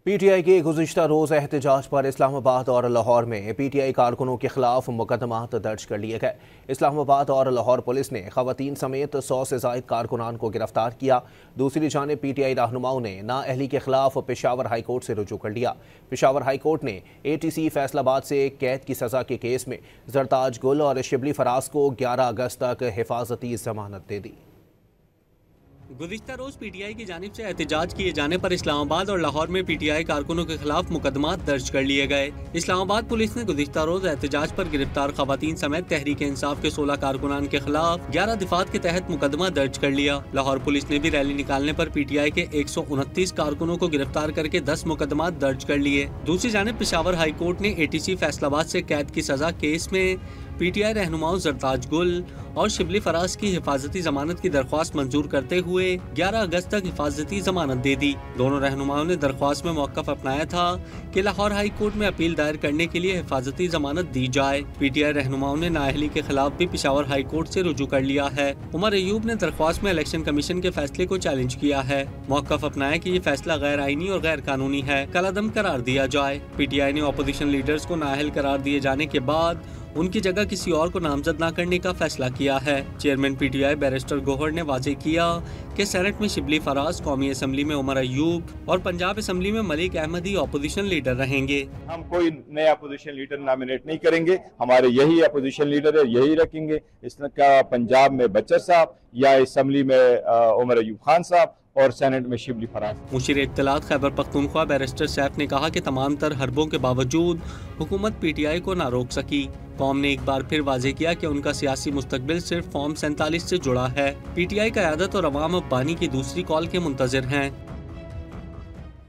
PTI के गुज़िश्ता रोज़ एहतजाज पर इस्लामाबाद और लाहौर में पीटीआई कारकुनों के खिलाफ मुकदमात दर्ज कर लिए गए। इस्लामाबाद और लाहौर पुलिस ने खवातीन समेत 100 से ज़ायद कारकुनान को गिरफ्तार किया। दूसरी जानिब पीटीआई रहनुमाओं ने नाअहली के खिलाफ पेशावर हाई कोर्ट से रुजू कर लिया। पेशावर हाई कोर्ट ने ATC फैसलाबाद से कैद की सज़ा के केस में जरताज गुल और शिबली फराज को 11 अगस्त तक हिफाजती जमानत दे दी। गुज़िश्ता रोज़ पीटीआई की जानिब से एहतजाज किए जाने पर इस्लामाबाद और लाहौर में पीटीआई कारकुनों के खिलाफ मुकदमात दर्ज कर लिए गए। इस्लामाबाद पुलिस ने गुज़िश्ता रोज़ एहतजाज पर गिरफ्तार खवातीन समेत तहरीक इंसाफ के 16 कारकुनान के खिलाफ 11 दिफात के तहत मुकदमा दर्ज कर लिया। लाहौर पुलिस ने भी रैली निकालने पर पीटीआई के 129 कारकुनों को गिरफ्तार करके 10 मुकदमात दर्ज कर लिए। दूसरी जानिब पेशावर हाई कोर्ट ने ATC फैसलाबाद से कैद की सजा केस में पीटीआई रहनुमाओं जरताज गुल और शिबली फराज की हिफाजती जमानत की दरख्वास्त मंजूर करते हुए 11 अगस्त तक हिफाजती जमानत दे दी। दोनों रहनुमाओं ने दरख्वास्त में मौक़िफ़ अपनाया था कि लाहौर हाई कोर्ट में अपील दायर करने के लिए हिफाजती जमानत दी जाए। पीटीआई रहनुमाओं ने नाअहली के खिलाफ भी पेशावर हाई कोर्ट से रुजू कर लिया है। उमर अयूब ने दरख्वास्त में इलेक्शन कमीशन के फैसले को चैलेंज किया है। मौक़िफ़ अपनाया कि ये फैसला गैर आईनी और गैर कानूनी है, कलादम करार दिया जाए। पीटीआई ने अपोजिशन लीडर्स को नाअहल करार दिए जाने के बाद उनकी जगह किसी और को नामजद न करने का फैसला किया है। चेयरमैन पीटीआई बैरिस्टर गोहर ने वाज़ेह किया कि सेनेट में शिबली फराज, कौमी असम्बली में उमर अयूब और पंजाब असम्बली में मलिक अहमद ही अपोजिशन लीडर रहेंगे। हम कोई नया अपोजिशन लीडर नॉमिनेट नहीं करेंगे, हमारे यही अपोजिशन लीडर है, यही रखेंगे। इसका पंजाब में बच्चर साहब या असम्बली में उमर अयूब खान साहब और सेनेट में शिबली फराज। मुशीर इत्तलात खैबर पख्तूनख्वा बैरिस्टर सैफ ने कहा कि तमाम तर हरबों के बावजूद हुकूमत पीटीआई को ना रोक सकी। कौम ने एक बार फिर वाज़ेह किया कि उनका सियासी मुस्तकबिल सिर्फ फॉर्म 47 से जुड़ा है। पीटीआई क़यादत और अवाम अब बानी की दूसरी कॉल के मुंतज़िर हैं।